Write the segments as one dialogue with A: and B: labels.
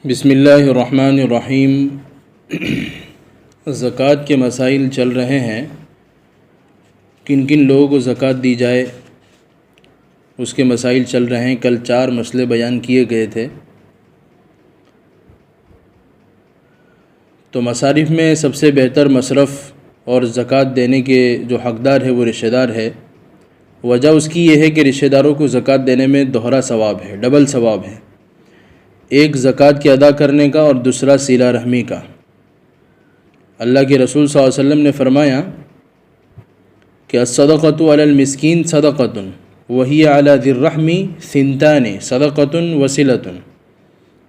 A: بسم اللہ الرحمن الرحیم۔ زکوٰۃ کے مسائل چل رہے ہیں، کن کن لوگوں کو زکوٰۃ دی جائے اس کے مسائل چل رہے ہیں۔ کل 4 مسئلے بیان کیے گئے تھے۔ تو مصارف میں سب سے بہتر مصرف اور زکوٰۃ دینے کے جو حقدار ہے وہ رشتہ دار ہے۔ وجہ اس کی یہ ہے کہ رشتہ داروں کو زکوٰۃ دینے میں دوہرا ثواب ہے، ڈبل ثواب ہے، ایک زکوٰۃ کے ادا کرنے کا اور دوسرا صلہ رحمی کا۔ اللہ کے رسول صلی اللہ علیہ وسلم نے فرمایا کہ الصدقۃ علی المسکین صدقۃ وہی علی ذی الرحم ثنتان صدقۃ وصلۃ۔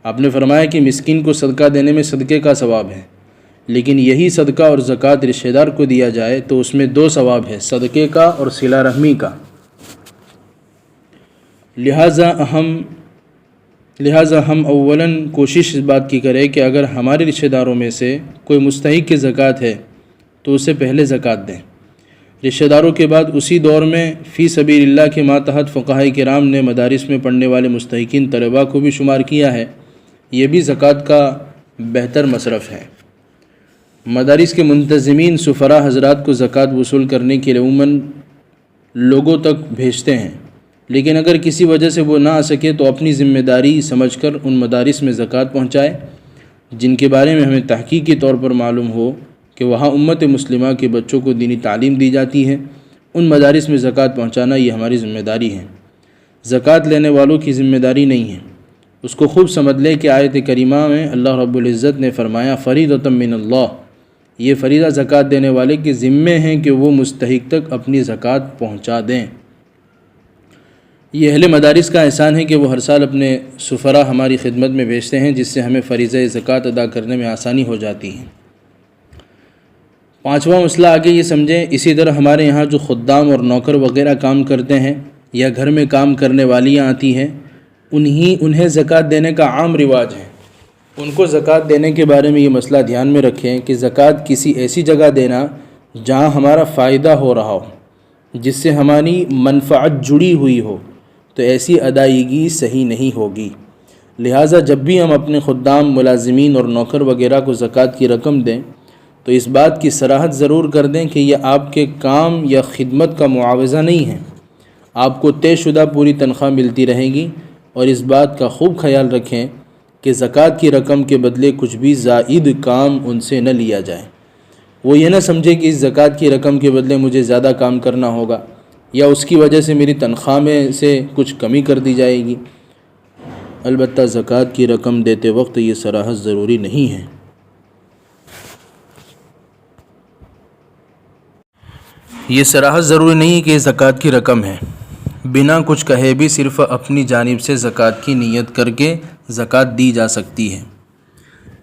A: آپ نے فرمایا کہ مسکین کو صدقہ دینے میں صدقے کا ثواب ہے، لیکن یہی صدقہ اور زکوٰۃ رشتہ دار کو دیا جائے تو اس میں 2 ثواب ہے، صدقے کا اور صلہ رحمی کا۔ لہٰذا ہم اولاً کوشش اس بات کی کریں کہ اگر ہمارے رشتہ داروں میں سے کوئی مستحق کی زکوٰۃ ہے تو اسے پہلے زکوٰۃ دیں۔ رشتہ داروں کے بعد اسی دور میں فی سبیل اللہ کے ماتحت فقہائے کرام نے مدارس میں پڑھنے والے مستحقین طلباء کو بھی شمار کیا ہے۔ یہ بھی زکوٰۃ کا بہتر مصرف ہے۔ مدارس کے منتظمین سفراء حضرات کو زکوٰۃ وصول کرنے کے لیے عموماً لوگوں تک بھیجتے ہیں، لیکن اگر کسی وجہ سے وہ نہ آ سکے تو اپنی ذمہ داری سمجھ کر ان مدارس میں زکوٰۃ پہنچائے جن کے بارے میں ہمیں تحقیقی طور پر معلوم ہو کہ وہاں امت مسلمہ کے بچوں کو دینی تعلیم دی جاتی ہے۔ ان مدارس میں زکوٰۃ پہنچانا یہ ہماری ذمہ داری ہے، زکوٰۃ لینے والوں کی ذمہ داری نہیں ہے۔ اس کو خوب سمجھ لیں کہ آیت کریمہ میں اللہ رب العزت نے فرمایا فریضۃ من اللہ، یہ فریضہ زکوٰۃ دینے والے کے ذمے ہیں کہ وہ مستحق تک اپنی زکوٰۃ پہنچا دیں۔ یہ اہل مدارس کا احسان ہے کہ وہ ہر سال اپنے سفراء ہماری خدمت میں بھیجتے ہیں، جس سے ہمیں فریضہ زکوٰۃ ادا کرنے میں آسانی ہو جاتی ہے۔ 5واں مسئلہ آگے یہ سمجھیں، اسی طرح ہمارے یہاں جو خدام اور نوکر وغیرہ کام کرتے ہیں یا گھر میں کام کرنے والیاں آتی ہیں، انہیں زکوٰۃ دینے کا عام رواج ہے۔ ان کو زکوٰۃ دینے کے بارے میں یہ مسئلہ دھیان میں رکھیں کہ زکوٰۃ کسی ایسی جگہ دینا جہاں ہمارا فائدہ ہو رہا ہو، جس سے ہماری منفعت جڑی ہوئی ہو، تو ایسی ادائیگی صحیح نہیں ہوگی۔ لہٰذا جب بھی ہم اپنے خدام، ملازمین اور نوکر وغیرہ کو زکوٰۃ کی رقم دیں تو اس بات کی صراحت ضرور کر دیں کہ یہ آپ کے کام یا خدمت کا معاوضہ نہیں ہے۔ آپ کو طے شدہ پوری تنخواہ ملتی رہے گی، اور اس بات کا خوب خیال رکھیں کہ زکوٰۃ کی رقم کے بدلے کچھ بھی زائد کام ان سے نہ لیا جائے۔ وہ یہ نہ سمجھے کہ اس زکوٰۃ کی رقم کے بدلے مجھے زیادہ کام کرنا ہوگا یا اس کی وجہ سے میری تنخواہ میں سے کچھ کمی کر دی جائے گی۔ البتہ زکوٰۃ کی رقم دیتے وقت یہ صراحت ضروری نہیں ہے۔ یہ صراحت ضروری نہیں کہ زکوٰۃ کی رقم ہے، بنا کچھ کہے بھی صرف اپنی جانب سے زکوٰۃ کی نیت کر کے زکوٰۃ دی جا سکتی ہے۔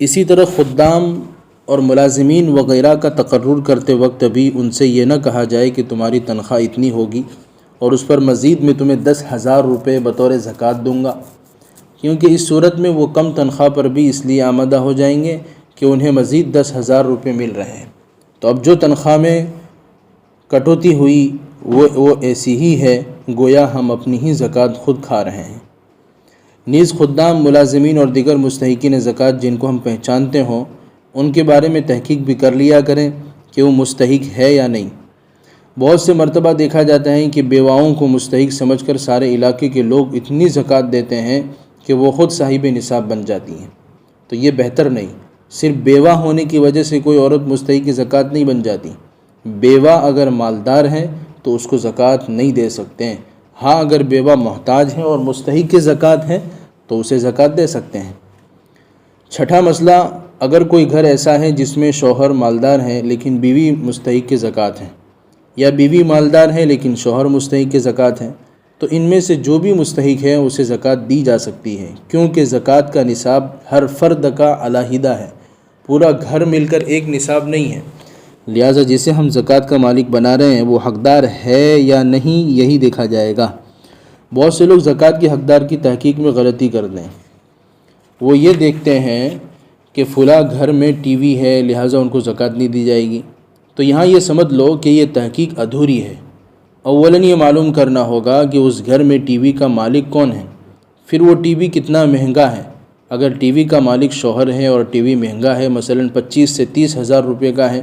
A: اسی طرح خدام اور ملازمین وغیرہ کا تقرر کرتے وقت بھی ان سے یہ نہ کہا جائے کہ تمہاری تنخواہ اتنی ہوگی اور اس پر مزید میں تمہیں 10,000 روپے بطور زکوٰۃ دوں گا، کیونکہ اس صورت میں وہ کم تنخواہ پر بھی اس لیے آمادہ ہو جائیں گے کہ انہیں مزید 10,000 روپے مل رہے ہیں۔ تو اب جو تنخواہ میں کٹوتی ہوئی وہ ایسی ہی ہے گویا ہم اپنی ہی زکوٰۃ خود کھا رہے ہیں۔ نیز خدام، ملازمین اور دیگر مستحقین زکوٰۃ جن کو ہم پہچانتے ہوں ان کے بارے میں تحقیق بھی کر لیا کریں کہ وہ مستحق ہے یا نہیں۔ بہت سے مرتبہ دیکھا جاتا ہے کہ بیواؤں کو مستحق سمجھ کر سارے علاقے کے لوگ اتنی زکوٰۃ دیتے ہیں کہ وہ خود صاحب نصاب بن جاتی ہیں۔ تو یہ بہتر نہیں۔ صرف بیوہ ہونے کی وجہ سے کوئی عورت مستحق کی زکوٰۃ نہیں بن جاتی۔ بیوہ اگر مالدار ہے تو اس کو زکوٰۃ نہیں دے سکتے ہیں، ہاں اگر بیوہ محتاج ہے اور مستحق کی زکوٰۃ ہے تو اسے زکوٰۃ دے سکتے ہیں۔ 6واں مسئلہ، اگر کوئی گھر ایسا ہے جس میں شوہر مالدار ہے لیکن بیوی مستحق کی زکوٰۃ ہے، یا بیوی مالدار ہے لیکن شوہر مستحق کی زکوٰۃ ہے، تو ان میں سے جو بھی مستحق ہے اسے زکوٰۃ دی جا سکتی ہے، کیونکہ زکوٰۃ کا نصاب ہر فرد کا علیحدہ ہے، پورا گھر مل کر ایک نصاب نہیں ہے۔ لہٰذا جسے ہم زکوٰۃ کا مالک بنا رہے ہیں وہ حقدار ہے یا نہیں یہی دیکھا جائے گا۔ بہت سے لوگ زکوٰۃ کے حقدار کی تحقیق میں غلطی کر دیں۔ وہ یہ دیکھتے ہیں کہ فلاں گھر میں ٹی وی ہے لہٰذا ان کو زکوٰۃ نہیں دی جائے گی، تو یہاں یہ سمجھ لو کہ یہ تحقیق ادھوری ہے۔ اولاً یہ معلوم کرنا ہوگا کہ اس گھر میں ٹی وی کا مالک کون ہے، پھر وہ ٹی وی کتنا مہنگا ہے، اگر ٹی وی کا مالک شوہر ہے اور ٹی وی مہنگا ہے، مثلا 25 سے 30 ہزار روپے کا ہے،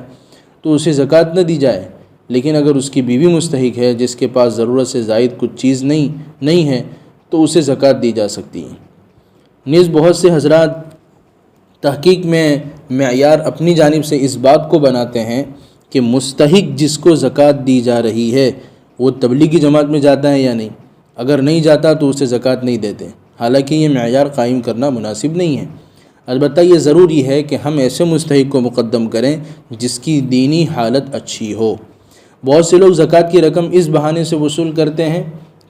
A: تو اسے زکوٰۃ نہ دی جائے، لیکن اگر اس کی بیوی مستحق ہے جس کے پاس ضرورت سے زائد کچھ چیز نہیں ہے تو اسے زکوٰۃ دی جا سکتی ہے۔ نیز بہت سے حضرات تحقیق میں معیار اپنی جانب سے اس بات کو بناتے ہیں کہ مستحق جس کو زکوٰۃ دی جا رہی ہے وہ تبلیغی جماعت میں جاتا ہے یا نہیں، اگر نہیں جاتا تو اسے زکوٰۃ نہیں دیتے، حالانکہ یہ معیار قائم کرنا مناسب نہیں ہے۔ البتہ یہ ضروری ہے کہ ہم ایسے مستحق کو مقدم کریں جس کی دینی حالت اچھی ہو۔ بہت سے لوگ زکوٰۃ کی رقم اس بہانے سے وصول کرتے ہیں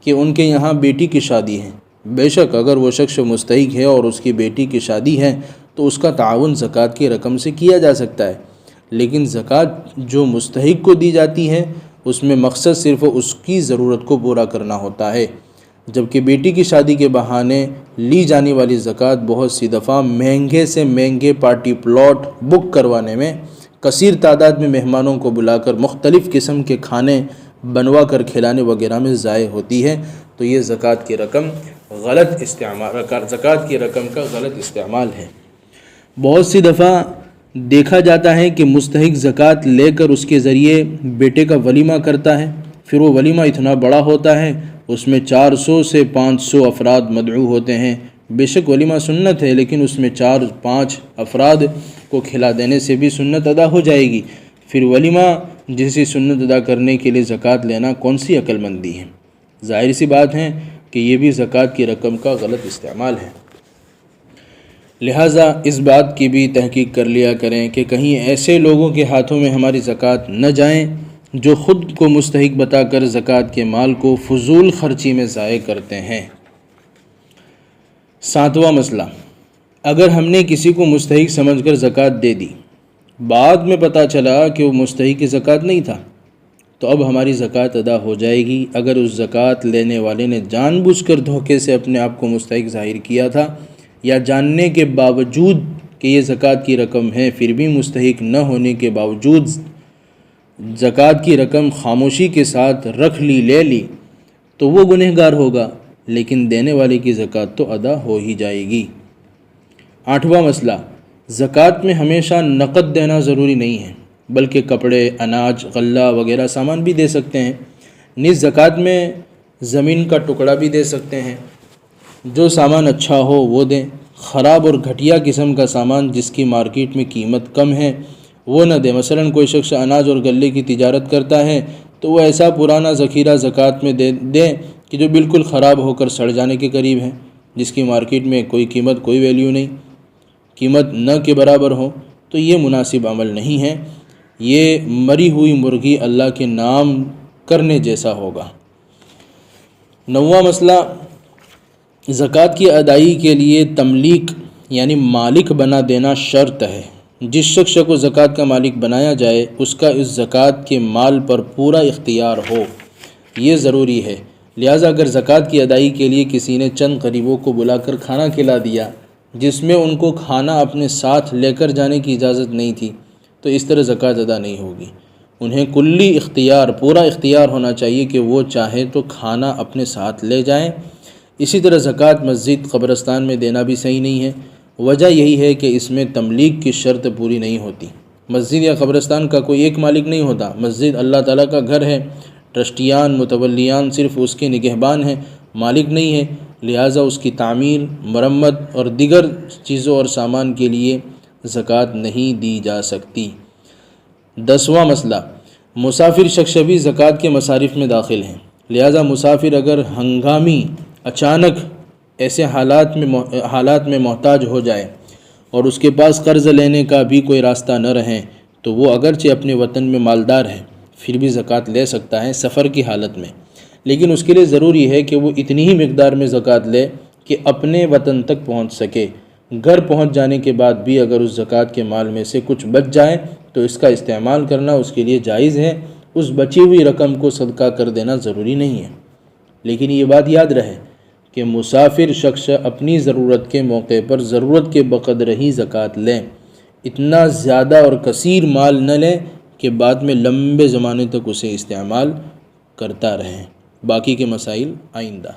A: کہ ان کے یہاں بیٹی کی شادی ہے۔ بے شک اگر وہ شخص مستحق ہے اور اس کی بیٹی کی شادی ہے تو اس کا تعاون زکوٰۃ کی رقم سے کیا جا سکتا ہے، لیکن زکوٰۃ جو مستحق کو دی جاتی ہے اس میں مقصد صرف اس کی ضرورت کو پورا کرنا ہوتا ہے، جبکہ بیٹی کی شادی کے بہانے لی جانے والی زکوٰۃ بہت سی دفعہ مہنگے سے مہنگے پارٹی پلاٹ بک کروانے میں، کثیر تعداد میں مہمانوں کو بلا کر مختلف قسم کے کھانے بنوا کر کھلانے وغیرہ میں ضائع ہوتی ہے۔ تو یہ زکوٰۃ کی رقم زکوٰۃ کی رقم کا غلط استعمال ہے۔ بہت سی دفعہ دیکھا جاتا ہے کہ مستحق زکوٰۃ لے کر اس کے ذریعے بیٹے کا ولیمہ کرتا ہے، پھر وہ ولیمہ اتنا بڑا ہوتا ہے، اس میں 400 سے 500 افراد مدعو ہوتے ہیں۔ بے شک ولیمہ سنت ہے، لیکن اس میں 4-5 افراد کو کھلا دینے سے بھی سنت ادا ہو جائے گی۔ پھر ولیمہ جیسی سنت ادا کرنے کے لیے زکوٰۃ لینا کون سی عقل مندی ہے؟ ظاہر سی بات ہے کہ یہ بھی زکوٰۃ کی رقم کا غلط استعمال ہے۔ لہٰذا اس بات کی بھی تحقیق کر لیا کریں کہ کہیں ایسے لوگوں کے ہاتھوں میں ہماری زکوٰۃ نہ جائیں جو خود کو مستحق بتا کر زکوٰۃ کے مال کو فضول خرچی میں ضائع کرتے ہیں۔ 7واں مسئلہ، اگر ہم نے کسی کو مستحق سمجھ کر زکوٰۃ دے دی، بعد میں پتہ چلا کہ وہ مستحق کی زکوٰۃ نہیں تھا، تو اب ہماری زکوٰۃ ادا ہو جائے گی اگر اس زکوٰۃ لینے والے نے جان بوجھ کر دھوکے سے اپنے آپ کو مستحق ظاہر کیا تھا، یا جاننے کے باوجود کہ یہ زکوٰۃ کی رقم ہے پھر بھی مستحق نہ ہونے کے باوجود زکوٰۃ کی رقم خاموشی کے ساتھ لے لی، تو وہ گنہگار ہوگا، لیکن دینے والے کی زکوٰۃ تو ادا ہو ہی جائے گی۔ 8واں مسئلہ، زکوٰۃ میں ہمیشہ نقد دینا ضروری نہیں ہے، بلکہ کپڑے، اناج، غلہ وغیرہ سامان بھی دے سکتے ہیں۔ نیز زکوٰۃ میں زمین کا ٹکڑا بھی دے سکتے ہیں۔ جو سامان اچھا ہو وہ دیں، خراب اور گھٹیا قسم کا سامان جس کی مارکیٹ میں قیمت کم ہے وہ نہ دیں۔ مثلا کوئی شخص اناج اور غلے کی تجارت کرتا ہے تو وہ ایسا پرانا ذخیرہ زکوٰۃ میں دیں کہ جو بالکل خراب ہو کر سڑ جانے کے قریب ہے، جس کی مارکیٹ میں کوئی ویلیو نہیں، قیمت نہ کے برابر ہو، تو یہ مناسب عمل نہیں ہے، یہ مری ہوئی مرغی اللہ کے نام کرنے جیسا ہوگا۔ 9واں مسئلہ، زکوٰۃ کی ادائیگی کے لیے تملیک یعنی مالک بنا دینا شرط ہے۔ جس شخص کو زکوٰۃ کا مالک بنایا جائے اس کا اس زکوٰۃ کے مال پر پورا اختیار ہو، یہ ضروری ہے۔ لہٰذا اگر زکوٰۃ کی ادائیگی کے لیے کسی نے چند غریبوں کو بلا کر کھانا کھلا دیا جس میں ان کو کھانا اپنے ساتھ لے کر جانے کی اجازت نہیں تھی، تو اس طرح زکوٰۃ ادا نہیں ہوگی۔ انہیں کلی اختیار، پورا اختیار ہونا چاہیے کہ وہ چاہے تو کھانا اپنے ساتھ لے جائیں۔ اسی طرح زکوٰۃ مسجد، قبرستان میں دینا بھی صحیح نہیں ہے۔ وجہ یہی ہے کہ اس میں تملیک کی شرط پوری نہیں ہوتی۔ مسجد یا قبرستان کا کوئی ایک مالک نہیں ہوتا، مسجد اللہ تعالیٰ کا گھر ہے، ٹرسٹیان، متولیان صرف اس کے نگہبان ہیں، مالک نہیں ہے، لہٰذا اس کی تعمیر، مرمت اور دیگر چیزوں اور سامان کے لیے زکوٰۃ نہیں دی جا سکتی۔ 10واں مسئلہ، مسافر شخص بھی زکوٰۃ کے مصارف میں داخل ہیں، لہٰذا مسافر اگر ہنگامی اچانک ایسے حالات میں محتاج ہو جائے اور اس کے پاس قرض لینے کا بھی کوئی راستہ نہ رہے تو وہ اگرچہ اپنے وطن میں مالدار ہے پھر بھی زکوٰۃ لے سکتا ہے سفر کی حالت میں، لیکن اس کے لیے ضروری ہے کہ وہ اتنی ہی مقدار میں زکوٰۃ لے کہ اپنے وطن تک پہنچ سکے۔ گھر پہنچ جانے کے بعد بھی اگر اس زکوٰۃ کے مال میں سے کچھ بچ جائے تو اس کا استعمال کرنا اس کے لیے جائز ہے، اس بچی ہوئی رقم کو صدقہ کر دینا ضروری نہیں ہے۔ لیکن یہ بات یاد رہے کہ مسافر شخص اپنی ضرورت کے موقع پر ضرورت کے بقدر ہی زکوٰۃ لیں، اتنا زیادہ اور کثیر مال نہ لیں کہ بعد میں لمبے زمانے تک اسے استعمال کرتا رہیں۔ باقی کے مسائل آئندہ۔